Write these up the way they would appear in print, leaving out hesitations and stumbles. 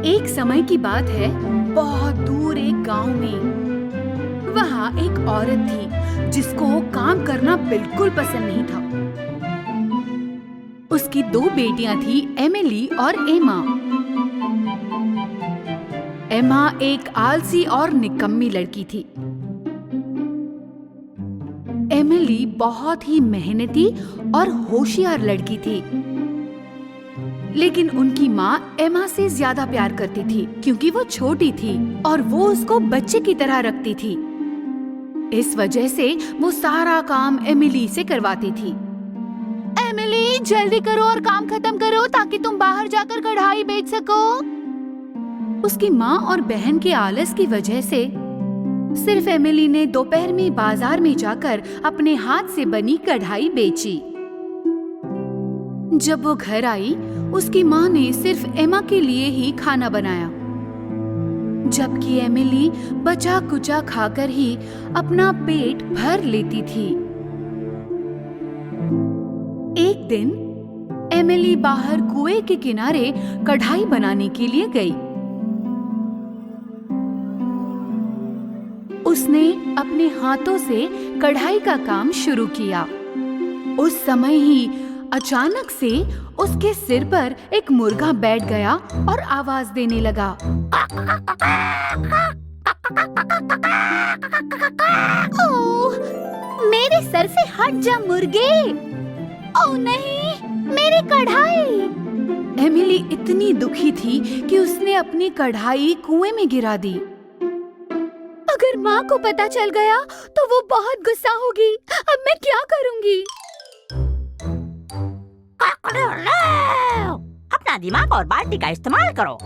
एक समय की बात है, बहुत दूर एक गांव में वहाँ एक औरत थी जिसको काम करना बिल्कुल पसंद नहीं था। उसकी दो बेटियां थी, एमिली और एमा। एमा एक आलसी और निकम्मी लड़की थी। एमिली बहुत ही मेहनती और होशियार लड़की थी, लेकिन उनकी माँ एमा से ज्यादा प्यार करती थी क्योंकि वो छोटी थी और वो उसको बच्चे की तरह रखती थी। इस वजह से वो सारा काम एमिली से करवाती थी। एमिली, जल्दी करो और काम खत्म करो ताकि तुम बाहर जाकर कढ़ाई बेच सको। उसकी माँ और बहन के आलस की वजह से सिर्फ एमिली ने दोपहर में बाजार में जाकर अपने हाथ से बनी कढ़ाई बेची। जब वो घर आई, उसकी माँ ने सिर्फ एमा के लिए ही खाना बनाया, जबकि एमिली बचा कुचा खाकर ही अपना पेट भर लेती थी। एक दिन एमिली बाहर कुएं के किनारे कढ़ाई बनाने के लिए गई। उसने अपने हाथों से कढ़ाई का काम शुरू किया। उस समय ही अचानक से उसके सिर पर एक मुर्गा बैठ गया और आवाज देने लगा। ओह, मेरे सर से हट जा मुर्गे! ओह नहीं, मेरी कढ़ाई! एमिली इतनी दुखी थी कि उसने अपनी कढ़ाई कुएं में गिरा दी। अगर माँ को पता चल गया तो वो बहुत गुस्सा होगी। अब मैं क्या करूँगी? अपना दिमाग और बाल्टी का इस्तेमाल करो।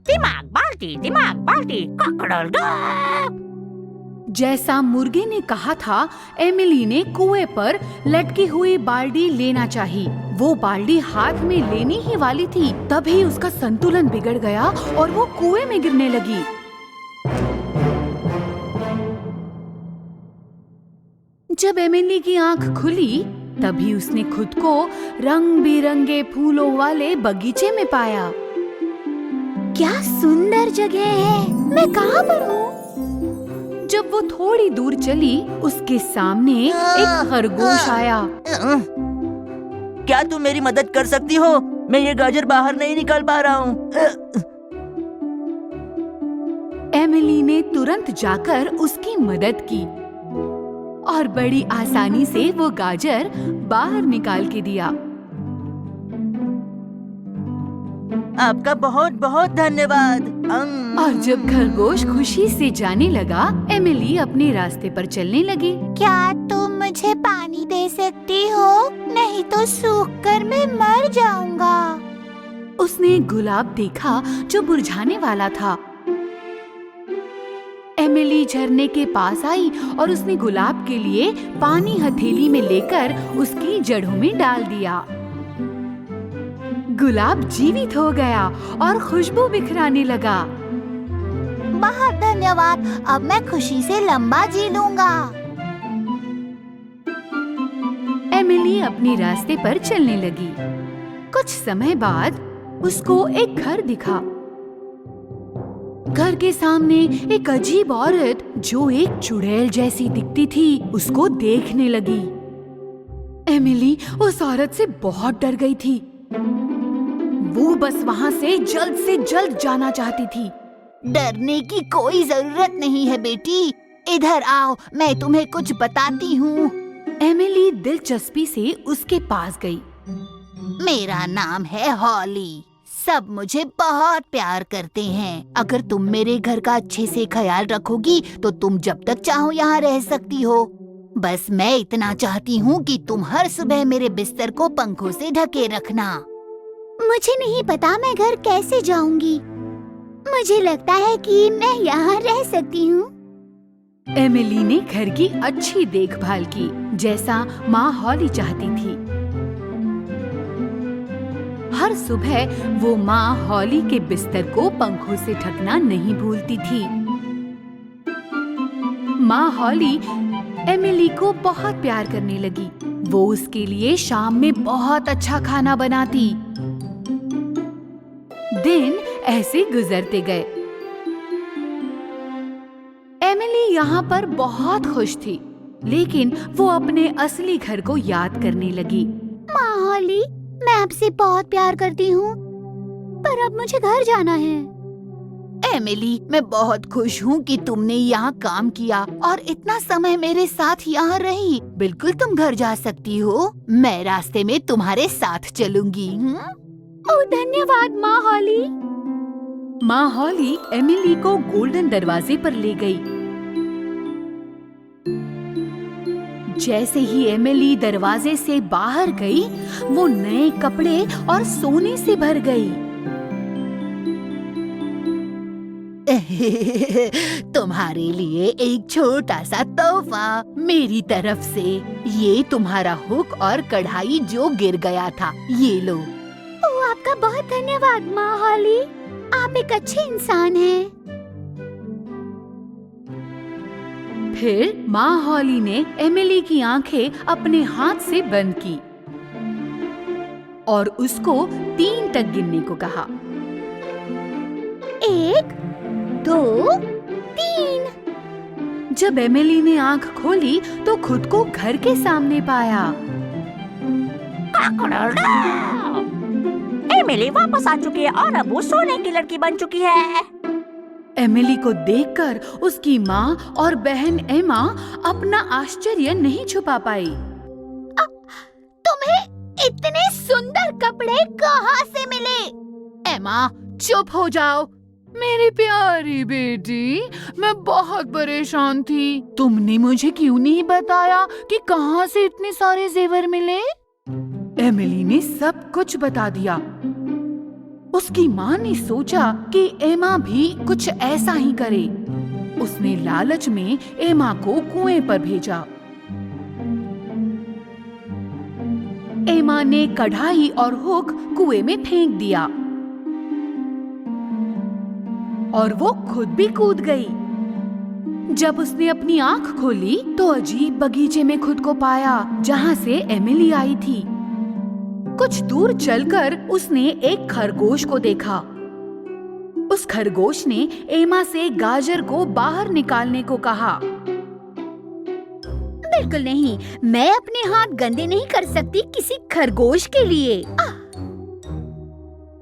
दिमाग बाल्टी, दिमाग बाल्टी। जैसा मुर्गे ने कहा था, एमिली ने कुएं पर लटकी हुई बाल्टी लेना चाहिए। वो बाल्टी हाथ में लेनी ही वाली थी, तभी उसका संतुलन बिगड़ गया और वो कुएं में गिरने लगी। जब एमिली की आंख खुली, तभी उसने खुद को रंग बिरंगे फूलों वाले बगीचे में पाया। क्या सुंदर जगह है! मैं कहाँ पर हूँ? जब वो थोड़ी दूर चली, उसके सामने एक खरगोश आया। क्या तुम मेरी मदद कर सकती हो? मैं ये गाजर बाहर नहीं निकाल पा रहा हूँ। एमिली ने तुरंत जाकर उसकी मदद की और बड़ी आसानी से वो गाजर बाहर निकाल के दिया। आपका बहुत बहुत धन्यवाद। और जब खरगोश खुशी से जाने लगा, एमिली अपने रास्ते पर चलने लगी। क्या तुम मुझे पानी दे सकती हो? नहीं तो सूख कर मैं मर जाऊंगा। उसने एक गुलाब देखा जो मुरझाने वाला था। एमिली झरने के पास आई और उसने गुलाब के लिए पानी हथेली में लेकर उसकी जड़ों में डाल दिया। गुलाब जीवित हो गया और खुशबू बिखराने लगा। बहुत धन्यवाद, अब मैं खुशी से लंबा जी लूंगा। एमिली अपने रास्ते पर चलने लगी। कुछ समय बाद उसको एक घर दिखा। घर के सामने एक अजीब औरत जो एक चुड़ैल जैसी दिखती थी, उसको देखने लगी। एमिली उस औरत से बहुत डर गई थी। वो बस वहाँ से जल्द जाना चाहती थी। डरने की कोई जरूरत नहीं है बेटी, इधर आओ, मैं तुम्हें कुछ बताती हूँ। एमिली दिलचस्पी से उसके पास गई। मेरा नाम है हॉली। सब मुझे बहुत प्यार करते हैं। अगर तुम मेरे घर का अच्छे से ख्याल रखोगी तो तुम जब तक चाहो यहाँ रह सकती हो। बस मैं इतना चाहती हूँ कि तुम हर सुबह मेरे बिस्तर को पंखों से ढके रखना। मुझे नहीं पता मैं घर कैसे जाऊंगी। मुझे लगता है कि मैं यहाँ रह सकती हूँ। एमिली ने घर की अच्छी देखभाल की, जैसा माँ हॉली चाहती थी। हर सुबह वो माँ हॉली के बिस्तर को पंखों से ढकना नहीं भूलती थी। माँ हॉली एमिली को बहुत प्यार करने लगी। वो उसके लिए शाम में बहुत अच्छा खाना बनाती। दिन ऐसे गुजरते गए। एमिली यहाँ पर बहुत खुश थी, लेकिन वो अपने असली घर को याद करने लगी। माँ हॉली, मैं आपसे बहुत प्यार करती हूँ, पर अब मुझे घर जाना है। एमिली, मैं बहुत खुश हूँ कि तुमने यहाँ काम किया और इतना समय मेरे साथ यहाँ रही। बिल्कुल तुम घर जा सकती हो। मैं रास्ते में तुम्हारे साथ चलूंगी। ओह धन्यवाद माँ हॉली। माँ हॉली एमिली को गोल्डन दरवाजे पर ले गई। जैसे ही एमिली दरवाजे से बाहर गई, वो नए कपड़े और सोने से भर गई। तुम्हारे लिए एक छोटा सा तोहफा मेरी तरफ से। ये तुम्हारा हुक और कढ़ाई जो गिर गया था, ये लो। ओह, आपका बहुत धन्यवाद माँ हॉली। आप एक अच्छे इंसान हैं। फिर माँ हॉली ने एमिली की आंखें अपने हाथ से बंद की और उसको 3 तक गिनने को कहा। 1, 2, 3। जब एमिली ने आंख खोली तो खुद को घर के सामने पाया। एमिली वापस आ चुकी है और अब वो सोने की लड़की बन चुकी है। एमिली को देखकर उसकी माँ और बहन एमा अपना आश्चर्य नहीं छुपा पाई। तुम्हें इतने सुंदर कपड़े कहाँ से मिले? एमा, चुप हो जाओ। मेरी प्यारी बेटी, मैं बहुत परेशान थी। तुमने मुझे क्यों नहीं बताया कि कहाँ से इतने सारे जेवर मिले? एमिली ने सब कुछ बता दिया। उसकी माँ ने सोचा कि एमा भी कुछ ऐसा ही करे। उसने लालच में एमा को कुएं पर भेजा। एमा ने कढ़ाई और हुक कुएं में फेंक दिया और वो खुद भी कूद गई। जब उसने अपनी आंख खोली तो अजीब बगीचे में खुद को पाया, जहाँ से एमिली आई थी। कुछ दूर चलकर उसने एक खरगोश को देखा। उस खरगोश ने एमा से गाजर को बाहर निकालने को कहा। बिल्कुल नहीं, मैं अपने हाथ गंदे नहीं कर सकती किसी खरगोश के लिए।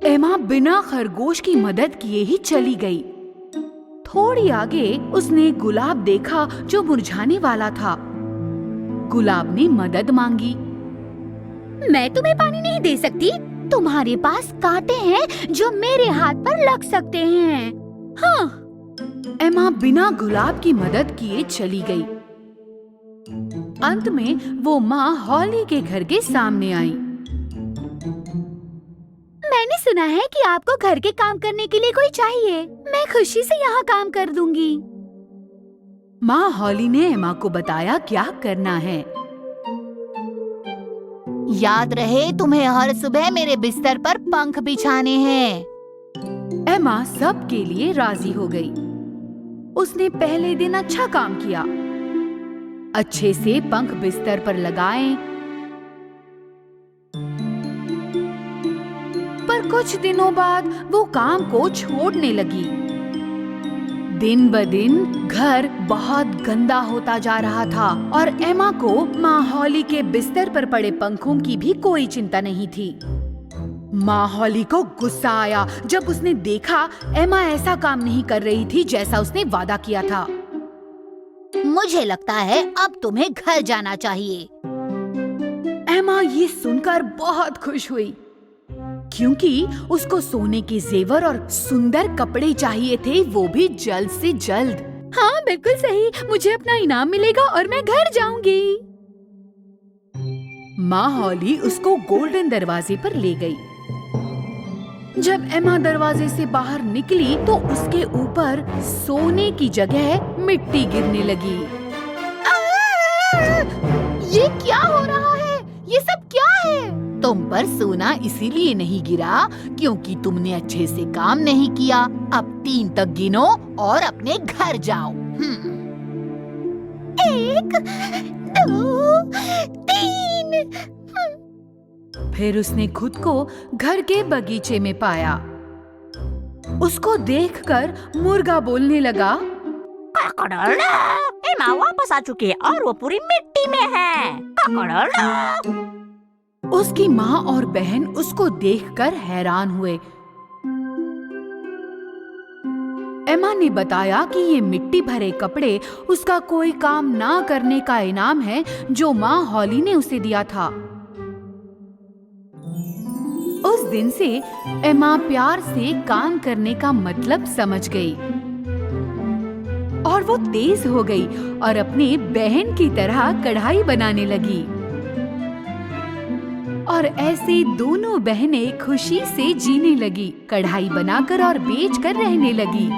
एमा बिना खरगोश की मदद किए ही चली गई। थोड़ी आगे उसने गुलाब देखा जो मुरझाने वाला था। गुलाब ने मदद मांगी। मैं तुम्हें पानी नहीं दे सकती। तुम्हारे पास कांटे हैं जो मेरे हाथ पर लग सकते हैं। हाँ। एमा बिना गुलाब की मदद किए चली गई। अंत में वो माँ हॉली के घर के सामने आई। मैंने सुना है कि आपको घर के काम करने के लिए कोई चाहिए। मैं खुशी से यहाँ काम कर दूंगी। माँ हॉली ने एमा को बताया क्या करना है। याद रहे, तुम्हें हर सुबह मेरे बिस्तर पर पंख बिछाने हैं। एमा सब के लिए राजी हो गई। उसने पहले दिन अच्छा काम किया। अच्छे से पंख बिस्तर पर लगाए। पर कुछ दिनों बाद वो काम को छोड़ने लगी। दिन ब दिन घर बहुत गंदा होता जा रहा था और एमा को माँ हॉली के बिस्तर पर पड़े पंखों की भी कोई चिंता नहीं थी। माँ हॉली को गुस्सा आया जब उसने देखा एमा ऐसा काम नहीं कर रही थी जैसा उसने वादा किया था। मुझे लगता है अब तुम्हें घर जाना चाहिए। एमा ये सुनकर बहुत खुश हुई, क्योंकि उसको सोने के जेवर और सुंदर कपड़े चाहिए थे, वो भी जल्द से जल्द। हाँ, बिल्कुल सही। मुझे अपना इनाम मिलेगा और मैं घर जाऊंगी। माँ हॉली उसको गोल्डन दरवाजे पर ले गई। जब एमा दरवाजे से बाहर निकली तो उसके ऊपर सोने की जगह मिट्टी गिरने लगी। ये क्या हो रहा है? ये सब क्या है? तुम पर सोना इसीलिए नहीं गिरा क्योंकि तुमने अच्छे से काम नहीं किया। अब 3 तक गिनो और अपने घर जाओ। 1, 2, 3। फिर उसने खुद को घर के बगीचे में पाया। उसको देखकर मुर्गा बोलने लगा, ककड़ोलो, एमा वापस आ चुकी है और वो पूरी मिट्टी में है। ककड़ोलो। उसकी माँ और बहन उसको देखकर हैरान हुए। एमा ने बताया कि ये मिट्टी भरे कपड़े उसका कोई काम ना करने का इनाम है जो माँ हॉली ने उसे दिया था। उस दिन से एमा प्यार से काम करने का मतलब समझ गई और वो तेज हो गई और अपने बहन की तरह कढ़ाई बनाने लगी। और ऐसे दोनों बहनें खुशी से जीने लगी, कढ़ाई बनाकर और बेचकर रहने लगी।